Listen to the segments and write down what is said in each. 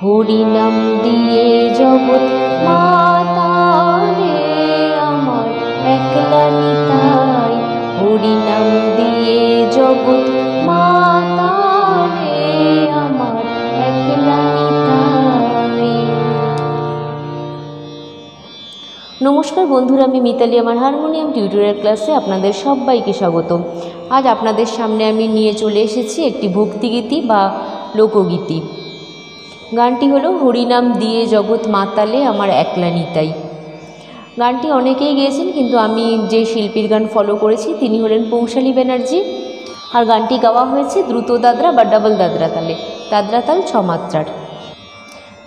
হরিনাম দিয়ে জগৎ মাতালে আমার একলা নিতাই, হরিনাম দিয়ে জগৎ মাতালে আমার একলা নিতাই। নমস্কার বন্ধুরা, আমি মিতালি আমার হারমোনিয়াম টিউটোরিয়াল ক্লাসে আপনাদের সবাইকে স্বাগত। আজ আপনাদের সামনে আমি নিয়ে চলে এসেছি একটি ভক্তিগীতি বা লোকগীতি। গানটি হলো হরিনাম দিয়ে জগৎ মাতালে আমার একলা নিতাই। গানটি অনেকেই গেয়েছেন, কিন্তু আমি যে শিল্পীর গান ফলো করেছি তিনি হলেন পৌশালী ব্যানার্জি। আর গানটি গাওয়া হয়েছে দ্রুত দাদরা বা ডাবল দাদরা তালে, দাদরা তাল 6 মাত্রার।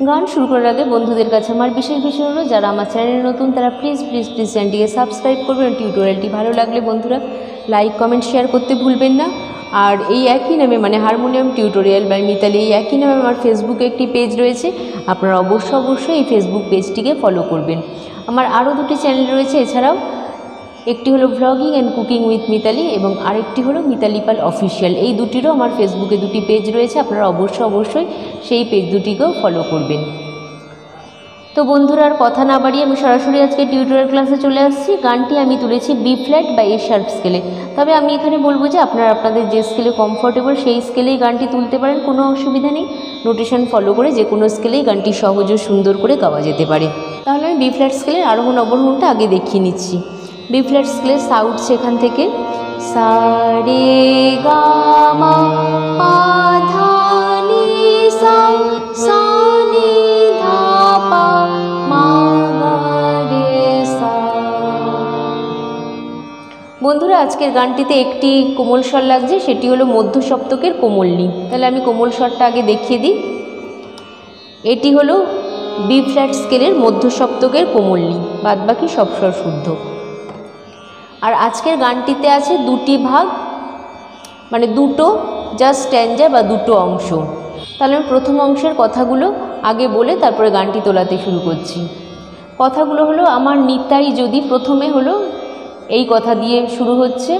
গান শুরু করার আগে বন্ধুদের কাছে আমার বিশেষ হলো, যারা আমার চ্যানেলে নতুন তারা প্লিজ চ্যানেলটিকে সাবস্ক্রাইব করবেন। টিউটোরিয়ালটি ভালো লাগলে বন্ধুরা লাইক কমেন্ট শেয়ার করতে ভুলবেন না। আর এই একই নামে মানে হারমোনিয়াম টিউটোরিয়াল বাই মিতালি, এই একই নামে আমার ফেসবুকে একটি পেজ রয়েছে, আপনারা অবশ্যই এই ফেসবুক পেজটিকে ফলো করবেন। আমার আরও 2টি চ্যানেল রয়েছে এছাড়াও, একটি হলো vlogging and cooking with Mitali এবং আরেকটি হলো মিতালি পাল অফিসিয়াল। এই দুটিরও আমার ফেসবুকে 2টি পেজ রয়েছে, আপনারা অবশ্যই সেই পেজ দুটিকেও ফলো করবেন। তো বন্ধুরা আর কথা না বাড়িয়ে আমি সরাসরি আজকে টিউটোরিয়াল ক্লাসে চলে আসছি। গানটি আমি তুলেছি বি ফ্ল্যাট বা এ শার্প স্কেলে। তবে আমি এখানে বলবো যে আপনারা আপনাদের যে স্কেলে কমফোর্টেবল সেই স্কেলেই গানটি তুলতে পারেন, কোনো অসুবিধা নেই। নোটেশন ফলো করে যে কোনো স্কেলেই গানটি সহজ ও সুন্দর করে গাওয়া যেতে পারে। তাহলে আমি বি ফ্ল্যাট স্কেলের আরোহণ অবরোহণটা আগে দেখিয়ে নিচ্ছি। বি ফ্ল্যাট স্কেলের সাউথ সেখান থেকে সা রে গা মা পা ধা নি সা, সা নি ধা পা মা গা রে সা। বন্ধুরা আজকের গানটিতে একটি কোমল স্বর লাগছে, সেটি হলো মধ্য সপ্তকের কোমল নি। তাহলে আমি কোমল স্বরটা আগে দেখিয়ে দিই। এটি হলো বি ফ্ল্যাট স্কেলের মধ্য সপ্তকের কোমল নি, বাদ বাকি সব স্বর শুদ্ধ। আর আজকের গানটিতে আছে 2টি ভাগ, মানে 2টো জাস্ট স্ট্যাঞ্জা বা 2টো অংশ। তাহলে আমি প্রথম অংশের কথাগুলো আগে বলে তারপরে গানটি তোলাতে শুরু করছি। কথাগুলো হলো, আমার নিতাই যদি, প্রথমে হলো এই কথা দিয়ে শুরু হচ্ছে,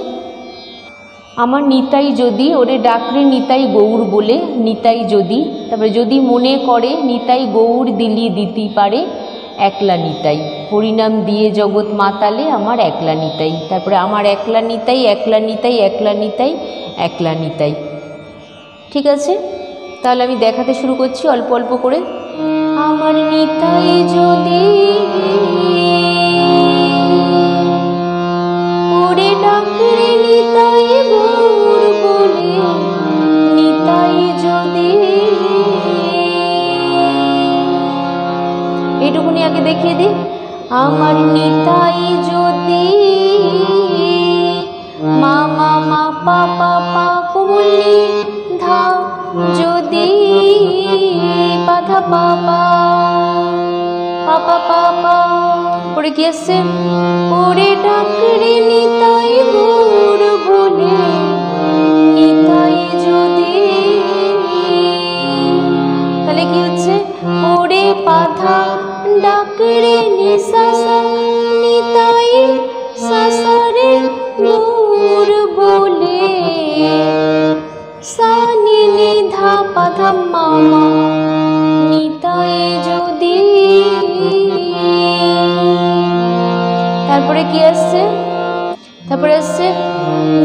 আমার নিতাই যদি ওরে ডাকরে নিতাই গৌর বলে, নিতাই যদি, তারপরে যদি মনে করে নিতাই গৌর দিলি দিতে পারে একলা নিতাই, হরিনাম দিয়ে জগৎ মাতালে আমার একলা নিতাই, তারপরে আমার একলা নিতাই একলা নিতাই একলা নিতাই একলা নিতাই। ঠিক আছে, তাহলে আমি দেখাতে শুরু করছি অল্প অল্প করে। আমার নিতাই যদি ওরে ডাকরে নিতাই গৌর বলে, নিতাই যদি, এটুকুনি আগে দেখিয়ে দিই। আমার নিতাই যদি মা মা মা পা পা পা কোমলি ধা, যদি পাধা পা পা পা পা পা পা, পরে কি আসছে, ওরে ডাকরে নিতাই গৌর বলে, নিতাই যদি, তাহলে কি হচ্ছে, ওরে পাধা ডাকরে নিসা সা, নিতাই সা রে গৌর বলে, সা নি নি ধা পা ধা মা মা, নিতাই যদি। তারপরে কি আসছে, তারপরে আসছে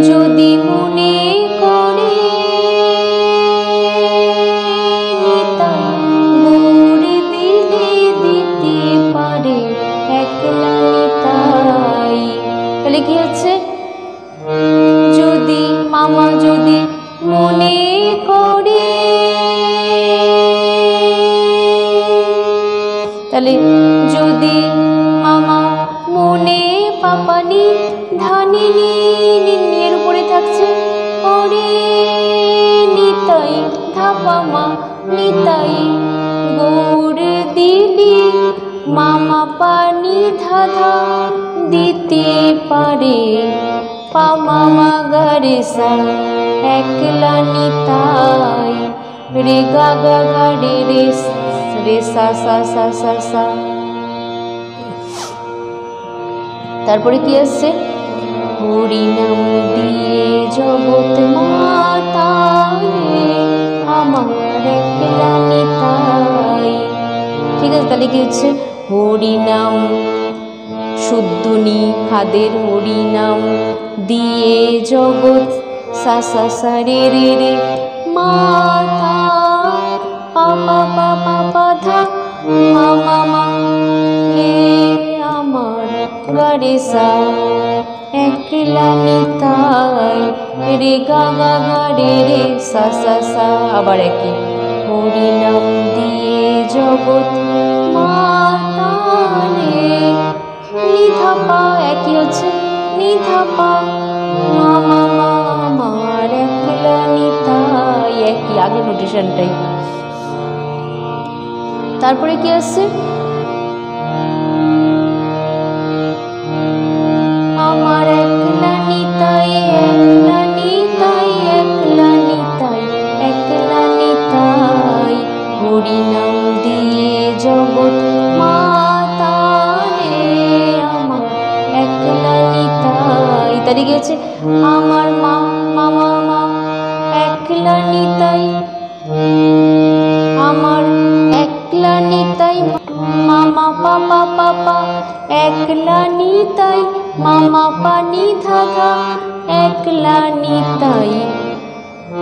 যদি মনে করে নিতাই গৌর দিলে দিতে পারে একলা নিতাই। তাহলে কি হচ্ছে, যদি মামা যদি মনে করে, তাহলে যদি মামা মনে পাপানি ধানি নির উপরে থাকছে, ওরে নিতাই ধাপা মা নিতাই গৌর দিলি, মামা পানি ধাধা দিতে পারে পা মামা গা রে সা একলা নিতাই, রে গা গা গা রে রে রে সা সা সা সা সা। তারপরে কি আসছে, হরিনাম দিয়ে জগৎ মাতালে আমার একলা নিতাই, কি হচ্ছে হরিনাম শুদ্ধ নিখাদের হরিনাম দিয়ে জগৎ সা সা সা রে রে রে মাতা পা পা পা পা পা ধা মা মা মা রে আমার গারে সা একলা নিতাই রে গা গা গা রে রে সা সা সা আবার একই হরিনাম দিয়ে জগৎ মাতা রে নিধা পা একই হচ্ছে নিধা পা মা মা মা আমার একলা নিতাই একই আগে নোটেশনটাই। তারপরে কি আসছে আমার একলা নিতাই একলা নিতাই একলা নিতাই একলা নিতাই হরিনাম দিয়ে জগৎ মাতা রে আমার একলা নিতাই। তারই গেছে আমার মা মামা মা একলা নিতাই আমার একলা নিতাই মামা পাপা পাপা একলা নিতাই মামা পানি ধাধা একলা নিতাই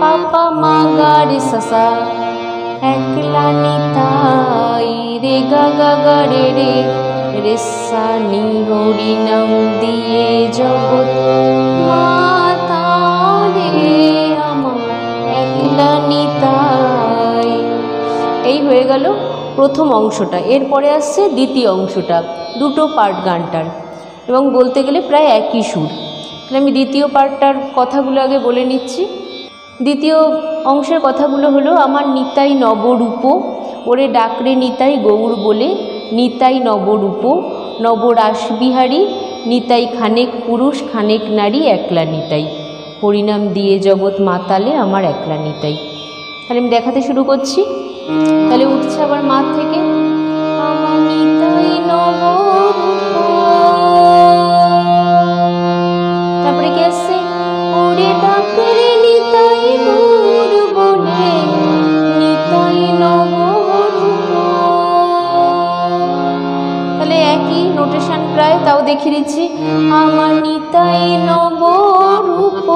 পাপা মা গা রে সা একলা নিতাই রে গা গা গা রে রে রে সা নি হরিনাম দিয়ে জগৎ মাতা রে আমার একলা নিতাই। এই হয়ে গেল প্রথম অংশটা। এরপরে আসছে দ্বিতীয় অংশটা, দুটো পার্ট গানটার এবং বলতে গেলে প্রায় একই সুর। তাহলে আমি দ্বিতীয় পার্টটার কথাগুলো আগে বলে নিচ্ছি। দ্বিতীয় অংশের কথাগুলো হলো আমার নিতাই নবরূপ ওরে ডাকরে নিতাই গৌর বলে নিতাই নবরূপ নবরাসবিহারী নিতাই খানেক পুরুষ খানেক নারী একলা নিতাই হরিনাম দিয়ে জগৎ মাতালে আমার একলা নিতাই। তাহলে আমি দেখাতে শুরু করছি। তাহলে উঠছে আবার মা থেকে আমার নিতাই নবরূপ, তারপরে কি আসছে ওরে ডাকরে নিতাই গৌর বলে নিতাই নবরূপ। তাহলে একই নোটেশন প্রায়, তাও দেখিয়ে দিচ্ছি আমার নিতাই নবরূপ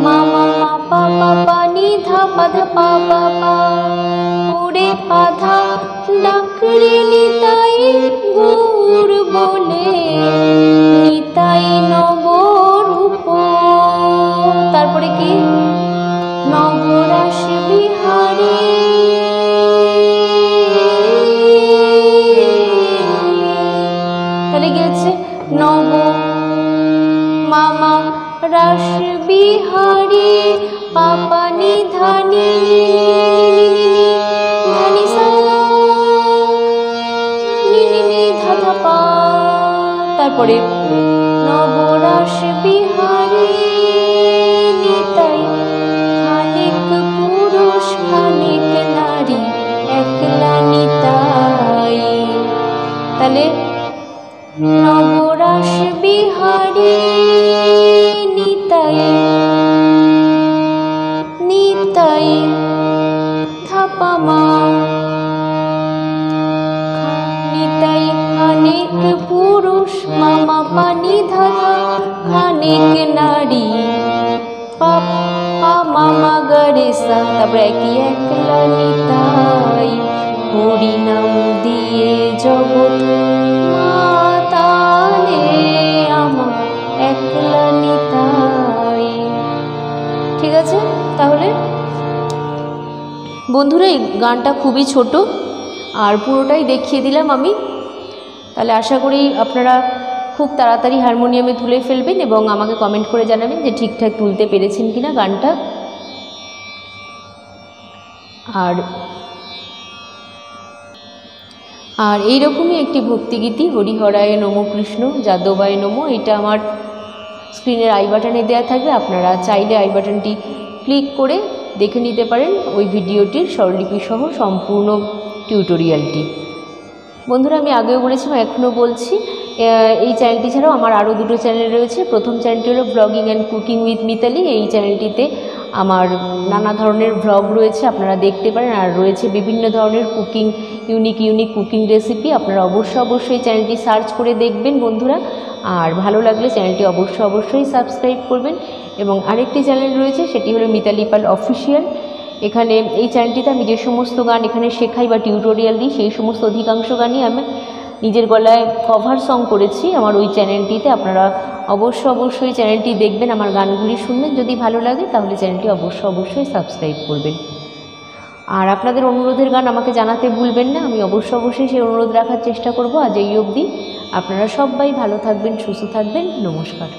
মামা মা পা পা পা নি ধা পা ধা পা পা পা ওরে পা ধা ডাকরে নিতাই গৌর বলে নিতাই নবরূপ। তারপরে কি নবরাস বিহারী তাহলে গেছে নব মামা রাস বিহারী পাপা নিধানি ধানি সা নি নি নি ধা ধা পা। তারপরে নবরাস বিহারী নিতাই খানিক পুরুষ খানিক নারী একলা নিতাই। তাহলে নবরাস বিহারী নিতাই নিতাই ধাপা মা নিতাই খানিক পুরুষ মামা পানি ধাধা খানিক নারী পাপা মামা গরে সা। তারপরে একই একলা নিতাই হরিনাম দিয়ে জগৎ মাতালে আমার একলা নিতাই। ঠিক আছে, তাহলে বন্ধুরা এই গানটা খুবই ছোট আর পুরোটাই দেখিয়ে দিলাম আমি। তাহলে আশা করি আপনারা খুব তাড়াতাড়ি হারমোনিয়ামে তুলে ফেলবেন এবং আমাকে কমেন্ট করে জানাবেন যে ঠিকঠাক তুলতে পেরেছেন কিনা গানটা। আর এইরকমই একটি ভক্তিগীতি হরিহরায় নমো কৃষ্ণ যাদবায় নমো, এটা আমার স্ক্রিনের আই বাটনে দেওয়া থাকবে, আপনারা চাইলে আই বাটনটি ক্লিক করে দেখে নিতে পারেন ওই ভিডিওটির স্বরলিপি সহ সম্পূর্ণ টিউটোরিয়ালটি। বন্ধুরা আমি আগেও বলেছিলাম এখনও বলছি, এই চ্যানেলটি ছাড়াও আমার আরও দুটো চ্যানেল রয়েছে। প্রথম চ্যানেলটি হলো blogging and cooking with Mitali. এই চ্যানেলটিতে আমার নানা ধরনের ভ্লগ রয়েছে, আপনারা দেখতে পারেন। আর রয়েছে বিভিন্ন ধরনের কুকিং ইউনিক কুকিং রেসিপি। আপনারা অবশ্যই চ্যানেলটি সার্চ করে দেখবেন বন্ধুরা। আর ভালো লাগলে চ্যানেলটি অবশ্যই সাবস্ক্রাইব করবেন। এবং আরেকটি চ্যানেল রয়েছে, সেটি হলো মিতালি পাল অফিসিয়াল। এখানে এই চ্যানেলটিতে আমি যে সমস্ত গান এখানে শেখাই বা টিউটোরিয়াল দিই, সেই সমস্ত অধিকাংশ গানই আমি নিজের গলায় কভার সং করেছি আমার ওই চ্যানেলটিতে। আপনারা অবশ্যই চ্যানেলটি দেখবেন, আমার গানগুলি শুনবেন। যদি ভালো লাগে তাহলে চ্যানেলটি অবশ্যই সাবস্ক্রাইব করবেন। আর আপনাদের অনুরোধের গান আমাকে জানাতে ভুলবেন না, আমি অবশ্যই সেই অনুরোধ রাখার চেষ্টা করব। আজ এই অবধি। আপনারা সবাই ভালো থাকবেন, সুস্থ থাকবেন। নমস্কার।